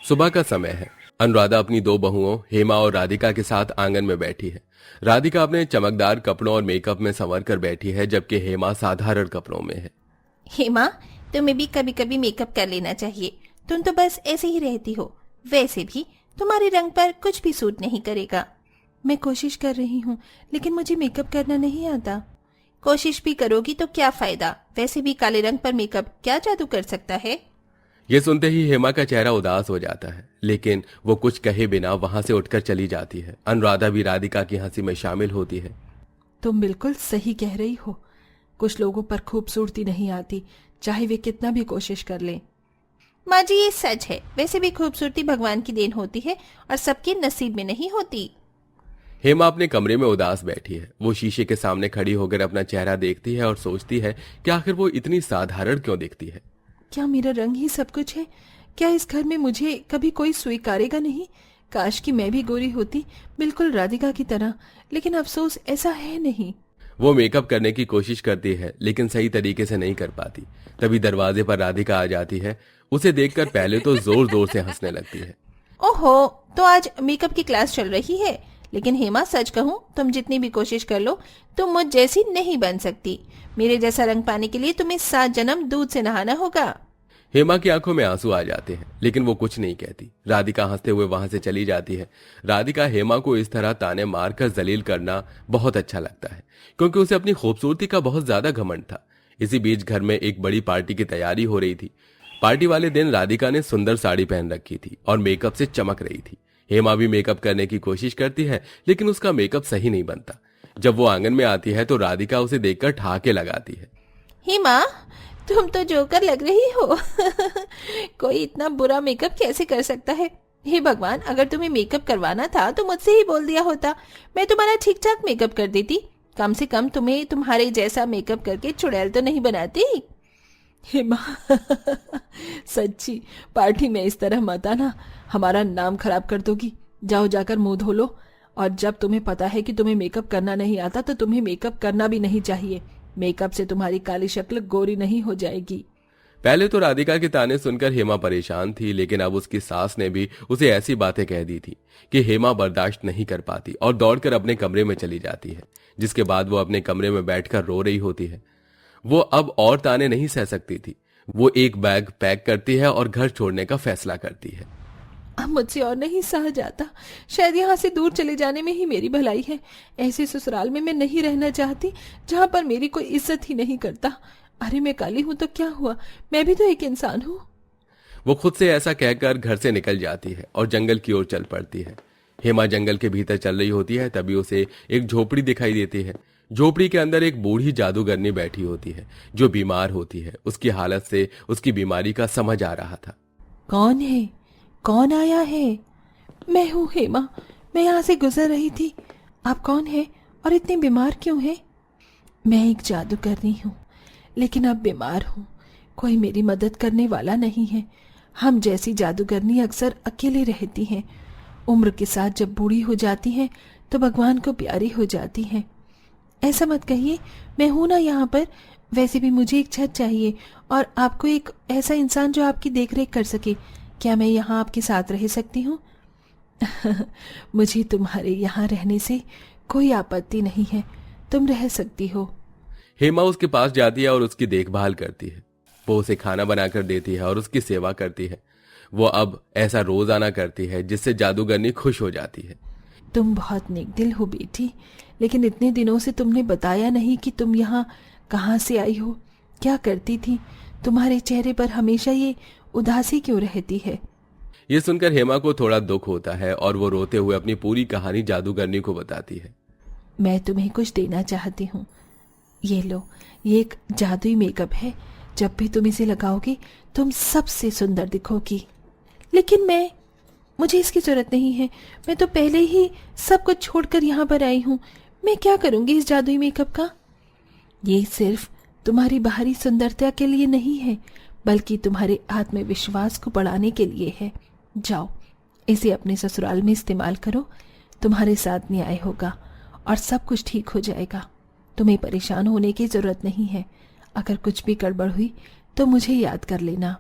सुबह का समय है। अनुराधा अपनी दो बहुओं हेमा और राधिका के साथ आंगन में बैठी है। राधिका अपने चमकदार कपड़ों और मेकअप में संवर कर बैठी है, जबकि हेमा साधारण कपड़ों में है। हेमा, तुम्हें भी कभी कभी मेकअप कर लेना चाहिए। तुम तो बस ऐसे ही रहती हो। वैसे भी तुम्हारे रंग पर कुछ भी सूट नहीं करेगा। मैं कोशिश कर रही हूँ, लेकिन मुझे मेकअप करना नहीं आता। कोशिश भी करोगी तो क्या फायदा? वैसे भी काले रंग पर मेकअप क्या जादू कर सकता है? ये सुनते ही हेमा का चेहरा उदास हो जाता है, लेकिन वो कुछ कहे बिना वहां से उठकर चली जाती है। अनुराधा भी राधिका की हंसी में शामिल होती है। तुम बिल्कुल सही कह रही हो। कुछ लोगों पर खूबसूरती नहीं आती, चाहे वे कितना भी कोशिश कर लें। माँ जी, ये सच है। वैसे भी खूबसूरती भगवान की देन होती है और सबके नसीब में नहीं होती। हेमा अपने कमरे में उदास बैठी है। वो शीशे के सामने खड़ी होकर अपना चेहरा देखती है और सोचती है कि आखिर वो इतनी साधारण क्यों दिखती है। क्या मेरा रंग ही सब कुछ है? क्या इस घर में मुझे कभी कोई स्वीकारेगा नहीं? काश कि मैं भी गोरी होती, बिल्कुल राधिका की तरह, लेकिन अफसोस ऐसा है नहीं। वो मेकअप करने की कोशिश करती है, लेकिन सही तरीके से नहीं कर पाती। तभी दरवाजे पर राधिका आ जाती है। उसे देखकर पहले तो जोर जोर से हंसने लगती है। ओहो, तो आज मेकअप की क्लास चल रही है। लेकिन हेमा, सच कहूँ, तुम जितनी भी कोशिश कर लो, तुम मुझ जैसी नहीं बन सकती। मेरे जैसा रंग पाने के लिए तुम्हें 7 जन्म दूध से नहाना होगा। हेमा की आंखों में आंसू आ जाते हैं, लेकिन वो कुछ नहीं कहती। राधिका हंसते हुए वहां से चली जाती है। राधिका हेमा को इस तरह ताने मारकर जलील करना बहुत अच्छा लगता है, क्योंकि उसे अपनी खूबसूरती का बहुत ज्यादा घमंड था। इसी बीच घर में एक बड़ी पार्टी की तैयारी हो रही थी। पार्टी वाले दिन राधिका ने सुंदर साड़ी पहन रखी थी और मेकअप से चमक रही थी। हेमा भी मेकअप करने की कोशिश करती है, लेकिन उसका मेकअप सही नहीं बनता। जब वो आंगन में आती है तो राधिका उसे देखकर ठहाके लगाती है। हेमा, तुम तो जोकर लग रही हो। कोई इतना बुरा मेकअप कैसे कर सकता है? हे भगवान, अगर तुम्हें मेकअप करवाना था तो मुझसे ही बोल दिया होता। मैं तुम्हारा ठीक ठाक मेकअप कर देती। कम से कम तुम्हें तुम्हारे जैसा मेकअप करके चुड़ैल तो नहीं बनाती। हेमा, सच्ची पार्टी में इस तरह मत आना, हमारा नाम खराब कर दोगी। जाओ, जाकर मुंह धो लो। और जब तुम्हें पता है कि तुम्हें मेकअप करना नहीं आता तो तुम्हें मेकअप करना भी नहीं चाहिए। मेकअप से तुम्हारी काली शक्ल गोरी नहीं हो जाएगी। पहले तो राधिका के ताने सुनकर हेमा परेशान थी, लेकिन अब उसकी सास ने भी उसे ऐसी बातें कह दी थी कि हेमा बर्दाश्त नहीं कर पाती और दौड़कर अपने कमरे में चली जाती है। जिसके बाद वो अपने कमरे में बैठकर रो रही होती है। वो अब और ताने नहीं सह सकती थी। वो एक बैग पैक करती है और घर छोड़ने का फैसला करती है। अब मुझसे और नहीं सहा जाता। शायद यहाँ से दूर चले जाने में ही मेरी भलाई है। ऐसे ससुराल में मैं नहीं रहना चाहती जहाँ पर मेरी कोई इज्जत ही नहीं करता। अरे, मैं काली हूं तो क्या हुआ, मैं भी तो एक इंसान हूँ। वो खुद से ऐसा कहकर घर से निकल जाती है और जंगल की ओर चल पड़ती है। हेमा जंगल के भीतर चल रही होती है, तभी उसे एक झोपड़ी दिखाई देती है। झोपड़ी के अंदर एक बूढ़ी जादूगरनी बैठी होती है, जो बीमार होती है। उसकी हालत से उसकी बीमारी का समझ आ रहा था। कौन है? कौन आया है? मैं हूँ हेमा, मैं यहाँ से गुजर रही थी। आप कौन है और इतने बीमार क्यों हैं? मैं एक जादूगरनी हूँ, लेकिन अब बीमार हूँ। कोई मेरी मदद करने वाला नहीं है। हम जैसी जादूगरनी अक्सर अकेले रहती हैं। उम्र के साथ जब बूढ़ी हो जाती हैं तो भगवान को प्यारी हो जाती हैं। ऐसा मत कहिए, मैं हूं ना यहाँ पर। वैसे भी मुझे एक छत चाहिए और आपको एक ऐसा इंसान जो आपकी देखरेख कर सके। क्या मैं यहाँ आपके साथ रह सकती हूँ? मुझे तुम्हारे यहाँ रहने से कोई आपत्ति नहीं है, तुम रह सकती हो। हेमा उसके पास जाती है और उसकी देखभाल करती है। वो उसे खाना बनाकर देती है और उसकी सेवा करती है। वो अब ऐसा रोजाना करती है, जिससे जादूगरनी खुश हो जाती है। तुम बहुत नेकदिल हो बेटी, लेकिन इतने दिनों से तुमने बताया नहीं कि तुम यहाँ कहाँ से आई हो, क्या करती थी। तुम्हारे चेहरे पर हमेशा ये उदासी क्यों रहती है? ये सुनकर हेमा को थोड़ा दुख होता है और वो रोते हुए अपनी पूरी कहानी जादूगरनी को बताती है। मैं तुम्हें कुछ देना चाहती हूँ। ये लो, ये एक जादुई मेकअप है। जब भी तुम इसे लगाओगी तुम सबसे सुंदर दिखोगी। लेकिन मुझे इसकी जरूरत नहीं है। मैं तो पहले ही सब कुछ छोड़कर यहाँ पर आई हूँ। मैं क्या करूँगी इस जादुई मेकअप का? ये सिर्फ तुम्हारी बाहरी सुंदरता के लिए नहीं है, बल्कि तुम्हारे आत्मविश्वास को बढ़ाने के लिए है। जाओ, इसे अपने ससुराल में इस्तेमाल करो। तुम्हारे साथ न्याय होगा और सब कुछ ठीक हो जाएगा। तुम्हें परेशान होने की जरूरत नहीं है। अगर कुछ भी गड़बड़ हुई तो मुझे याद कर लेना।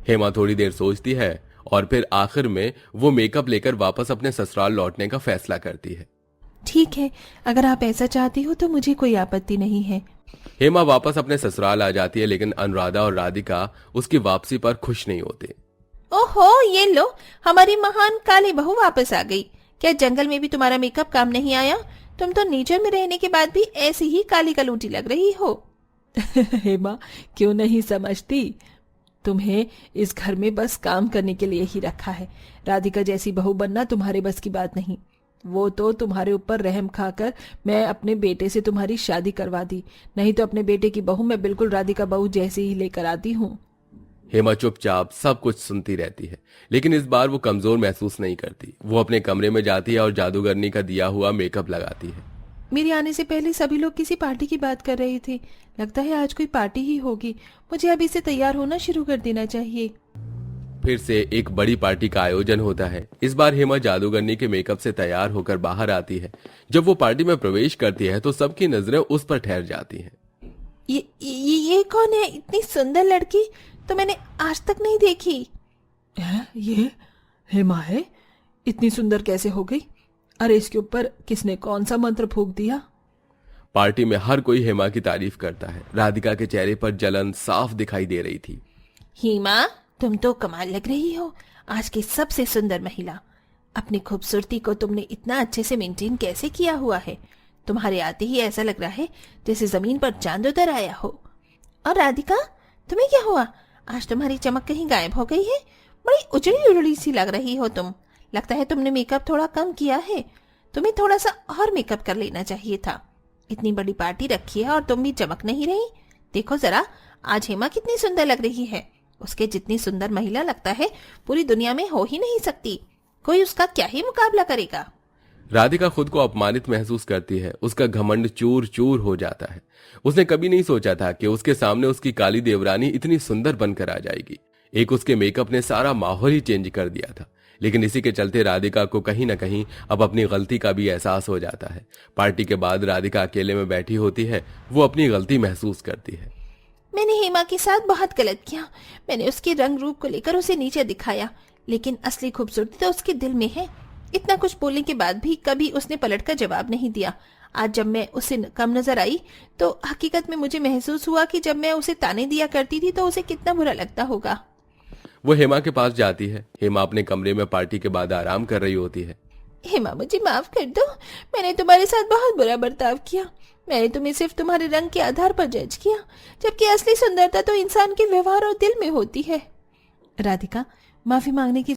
हेमा थोड़ी देर सोचती है और फिर आखिर में वो मेकअप लेकर वापस अपने ससुराल लौटने का फैसला करती है। ठीक है, अगर आप ऐसा चाहती हो तो मुझे कोई आपत्ति नहीं है। हेमा वापस अपने ससुराल आ जाती है, लेकिन अनुराधा और राधिका उसकी वापसी पर खुश नहीं होते। ओहो, ये लो, हमारी महान काली बहू वापस आ गई। क्या जंगल में भी तुम्हारा मेकअप काम नहीं आया? तुम तो नेचर में रहने के बाद भी ऐसी ही काली कलूटी लग रही हो। हेमा, क्यों नहीं समझती? तुम्हें इस घर में बस काम करने के लिए ही रखा है। राधिका जैसी बहू बनना तुम्हारे बस की बात नहीं। वो तो तुम्हारे ऊपर रहम खाकर मैं अपने बेटे से तुम्हारी शादी करवा दी, नहीं तो अपने बेटे की बहू मैं बिल्कुल राधिका बहू जैसी ही लेकर आती हूँ। हेमा चुपचाप सब कुछ सुनती रहती है, लेकिन इस बार वो कमजोर महसूस नहीं करती। वो अपने कमरे में जाती है और जादूगरनी का दिया हुआ मेकअप लगाती है। मेरे आने से पहले सभी लोग किसी पार्टी की बात कर रहे थे। लगता है आज कोई पार्टी ही होगी। मुझे अभी से तैयार होना शुरू कर देना चाहिए। फिर से एक बड़ी पार्टी का आयोजन होता है। इस बार हेमा जादूगरनी के मेकअप से तैयार होकर बाहर आती है। जब वो पार्टी में प्रवेश करती है तो सबकी नजरें उस पर ठहर जाती हैं। ये कौन है? इतनी सुंदर लड़की तो मैंने आज तक नहीं देखी। ये हेमा है? इतनी सुंदर कैसे हो गई? अरे इसके ऊपर किसने कौन सा मंत्र फूंक दिया? पार्टी में हर कोई हेमा की तारीफ करता है। राधिका के चेहरे पर जलन साफ दिखाई दे रही थी। हेमा, तुम तो कमाल लग रही हो, आज की सबसे सुंदर महिला। अपनी खूबसूरती को तुमने इतना अच्छे से मेंटेन कैसे किया हुआ है? तुम्हारे आते ही ऐसा लग रहा है जैसे जमीन पर चांद उतर आया हो। और राधिका, तुम्हें क्या हुआ? आज तुम्हारी चमक कहीं गायब हो गई है। बड़ी उजड़ी उजड़ी सी लग रही हो तुम। लगता है तुमने मेकअप थोड़ा कम किया है। तुम्हें थोड़ा सा और मेकअप कर लेना चाहिए था। इतनी बड़ी पार्टी रखी है और तुम भी चमक नहीं रही। देखो जरा, आज हेमा कितनी सुंदर लग रही है। उसके जितनी सुंदर महिला लगता है पूरी दुनिया में हो ही नहीं सकती। कोई उसका क्या ही मुकाबला करेगा। राधिका खुद को अपमानित महसूस करती है। उसका घमंड चूर चूर हो जाता है। उसने कभी नहीं सोचा था कि उसके सामने उसकी काली देवरानी इतनी सुंदर बनकर आ जाएगी। एक उसके मेकअप ने सारा माहौल ही चेंज कर दिया था। लेकिन इसी के चलते राधिका को कहीं न कहीं अब अपनी गलती का भी एहसास हो जाता है। पार्टी के बाद राधिका अकेले में बैठी होती है। वो अपनी गलती महसूस करती है। मैंने हेमा के साथ बहुत गलत किया। मैंने उसके रंग रूप को लेकर उसे नीचे दिखाया, लेकिन असली खूबसूरती तो उसके दिल में है। इतना कुछ बोलने के बाद भी कभी उसने पलट कर जवाब नहीं दिया। आज जब मैं उसे कम नजर आई तो हकीकत में मुझे महसूस हुआ कि जब मैं उसे ताने दिया करती थी तो उसे कितना बुरा लगता होगा। वो हेमा के पास जाती है। हेमा अपने कमरे में पार्टी के बाद आराम कर रही होती है। हेमा, मुझे माफ कर दो। मैंने तुम्हारे साथ बहुत बुरा बर्ताव किया। मैंने तुम्हें सिर्फ तुम्हारे रंग के आधार पर जज किया, जबकि असली सुंदरता तो इंसान के व्यवहार और दिल में होती है। राधिका, माफी मांगने की